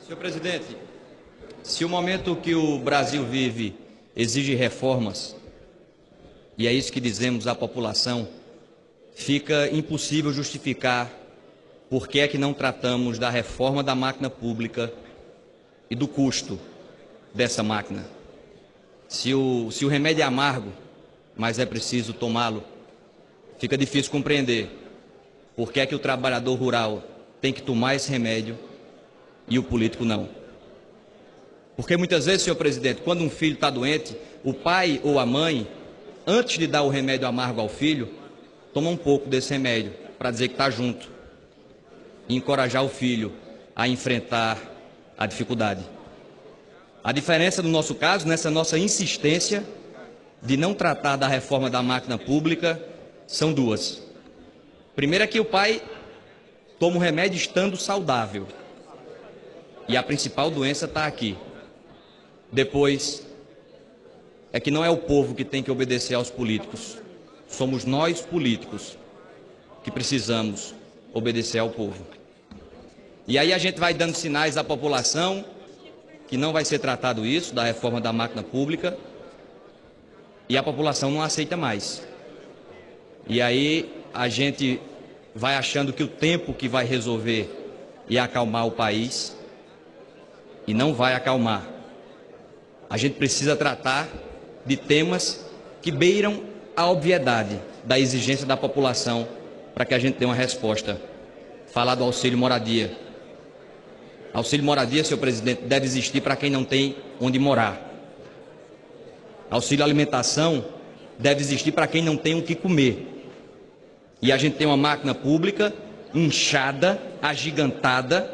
Senhor presidente, se o momento que o Brasil vive exige reformas, e é isso que dizemos à população, fica impossível justificar por que é que não tratamos da reforma da máquina pública e do custo dessa máquina. Se o remédio é amargo, mas é preciso tomá-lo, fica difícil compreender por que é que o trabalhador rural tem que tomar esse remédio e o político não. Porque muitas vezes, senhor presidente, quando um filho está doente, o pai ou a mãe, antes de dar o remédio amargo ao filho, toma um pouco desse remédio para dizer que está junto e encorajar o filho a enfrentar a dificuldade. A diferença no nosso caso, nessa nossa insistência de não tratar da reforma da máquina pública, são duas. Primeiro é que o pai toma o remédio estando saudável. E a principal doença está aqui. Depois, é que não é o povo que tem que obedecer aos políticos. Somos nós, políticos, que precisamos obedecer ao povo. E aí a gente vai dando sinais à população que não vai ser tratado isso, da reforma da máquina pública, e a população não aceita mais. E aí a gente vai achando que o tempo que vai resolver e acalmar o país, e não vai acalmar. A gente precisa tratar de temas que beiram a obviedade da exigência da população para que a gente tenha uma resposta. Falar do auxílio moradia. Auxílio moradia, senhor presidente, deve existir para quem não tem onde morar. Auxílio alimentação deve existir para quem não tem o que comer. E a gente tem uma máquina pública inchada, agigantada,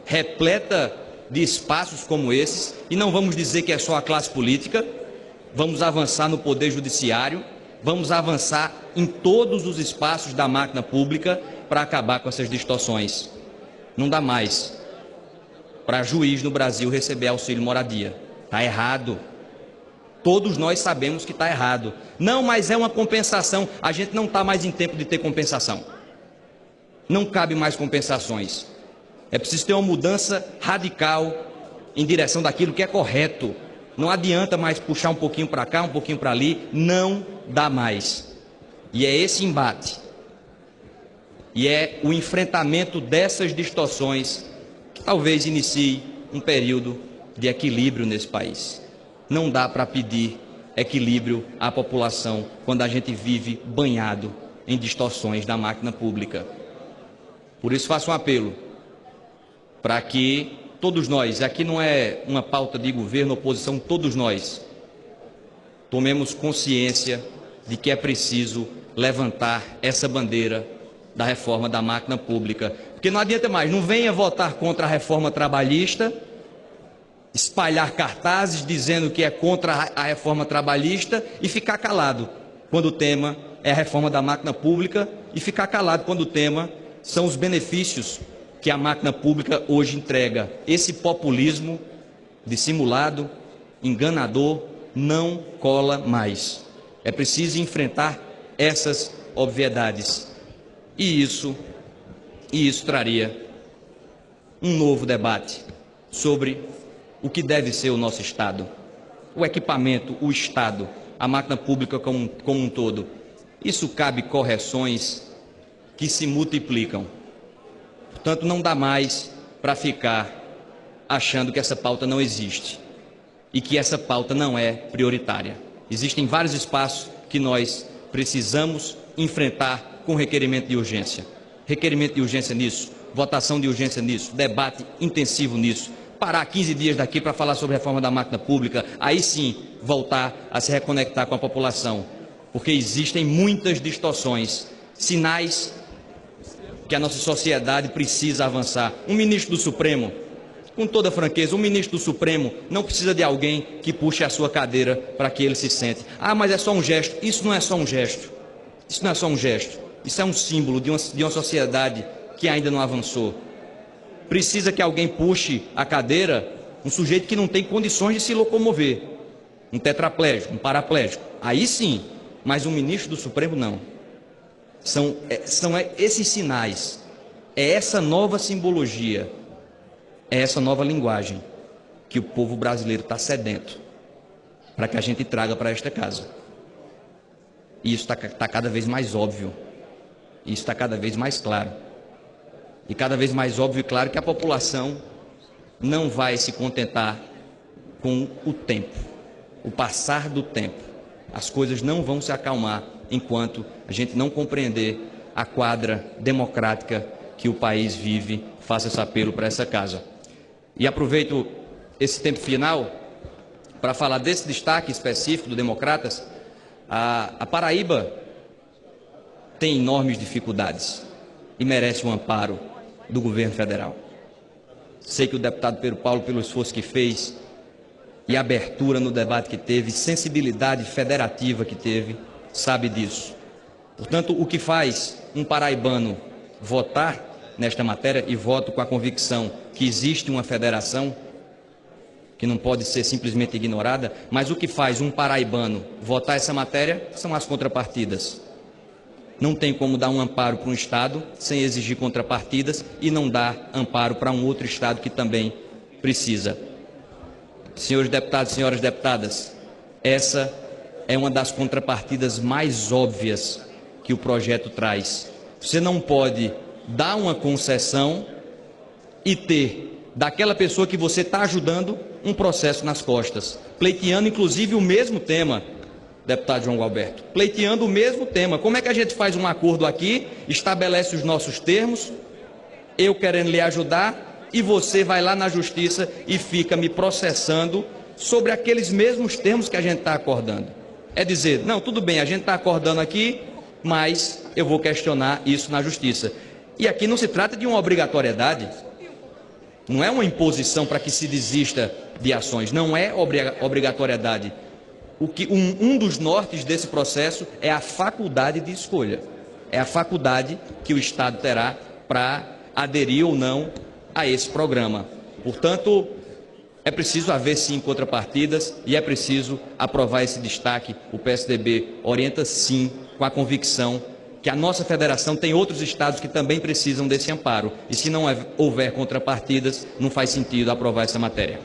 repleta de espaços como esses, e não vamos dizer que é só a classe política, vamos avançar no poder judiciário, vamos avançar em todos os espaços da máquina pública para acabar com essas distorções. Não dá mais para juiz no Brasil receber auxílio moradia. Está errado. Todos nós sabemos que está errado. Não, mas é uma compensação. A gente não está mais em tempo de ter compensação. Não cabe mais compensações. É preciso ter uma mudança radical em direção daquilo que é correto. Não adianta mais puxar um pouquinho para cá, um pouquinho para ali. Não dá mais. E é esse embate. E é o enfrentamento dessas distorções que talvez inicie um período de equilíbrio nesse país. Não dá para pedir equilíbrio à população quando a gente vive banhado em distorções da máquina pública. Por isso faço um apelo para que todos nós, aqui não é uma pauta de governo, oposição, todos nós tomemos consciência de que é preciso levantar essa bandeira da reforma da máquina pública. Porque não adianta mais, não venha votar contra a reforma trabalhista, espalhar cartazes dizendo que é contra a reforma trabalhista e ficar calado quando o tema é a reforma da máquina pública e ficar calado quando o tema são os benefícios que a máquina pública hoje entrega. Esse populismo dissimulado, enganador, não cola mais. É preciso enfrentar essas obviedades. E isso traria um novo debate sobre o que deve ser o nosso Estado. O equipamento, o Estado, a máquina pública como um todo. Isso cabe correções que se multiplicam. Portanto, não dá mais para ficar achando que essa pauta não existe e que essa pauta não é prioritária. Existem vários espaços que nós precisamos enfrentar com requerimento de urgência. Requerimento de urgência nisso, votação de urgência nisso, debate intensivo nisso. Parar 15 dias daqui para falar sobre a reforma da máquina pública, aí sim voltar a se reconectar com a população. Porque existem muitas distorções, sinais que a nossa sociedade precisa avançar. Um ministro do Supremo, com toda franqueza, um ministro do Supremo não precisa de alguém que puxe a sua cadeira para que ele se sente. Ah, mas é só um gesto. Isso não é só um gesto. Isso não é só um gesto. Isso é um símbolo de uma sociedade que ainda não avançou. Precisa que alguém puxe a cadeira, um sujeito que não tem condições de se locomover. Um tetraplégico, um paraplégico. Aí sim, mas um ministro do Supremo não. São esses sinais, é essa nova simbologia É essa nova linguagem que o povo brasileiro está sedento para que a gente traga para esta casa. E isso está cada vez mais óbvio. Isso está cada vez mais claro. E cada vez mais óbvio e claro que a população não vai se contentar com o tempo, o passar do tempo. As coisas não vão se acalmar enquanto a gente não compreender a quadra democrática que o país vive. Faça esse apelo para essa casa. E aproveito esse tempo final para falar desse destaque específico do Democratas. A Paraíba tem enormes dificuldades e merece um amparo do governo federal. Sei que o deputado Pedro Paulo, pelo esforço que fez e abertura no debate que teve, sensibilidade federativa que teve, sabe disso. Portanto, o que faz um paraibano votar nesta matéria, e voto com a convicção que existe uma federação que não pode ser simplesmente ignorada, mas o que faz um paraibano votar essa matéria são as contrapartidas. Não tem como dar um amparo para um Estado sem exigir contrapartidas e não dar amparo para um outro Estado que também precisa. Senhores deputados e senhoras deputadas, essa é uma das contrapartidas mais óbvias que o projeto traz. Você não pode dar uma concessão e ter daquela pessoa que você está ajudando um processo nas costas, pleiteando inclusive o mesmo tema, deputado João Gualberto, pleiteando o mesmo tema. Como é que a gente faz um acordo aqui, estabelece os nossos termos, eu querendo lhe ajudar, e você vai lá na justiça e fica me processando sobre aqueles mesmos termos que a gente está acordando? É dizer, não, tudo bem, a gente está acordando aqui, mas eu vou questionar isso na justiça. E aqui não se trata de uma obrigatoriedade, não é uma imposição para que se desista de ações, não é obrigatoriedade. Um dos nortes desse processo é a faculdade de escolha. É a faculdade que o Estado terá para aderir ou não a esse programa. Portanto, é preciso haver sim contrapartidas e é preciso aprovar esse destaque. O PSDB orienta sim com a convicção que a nossa federação tem outros estados que também precisam desse amparo. E se não houver contrapartidas, não faz sentido aprovar essa matéria.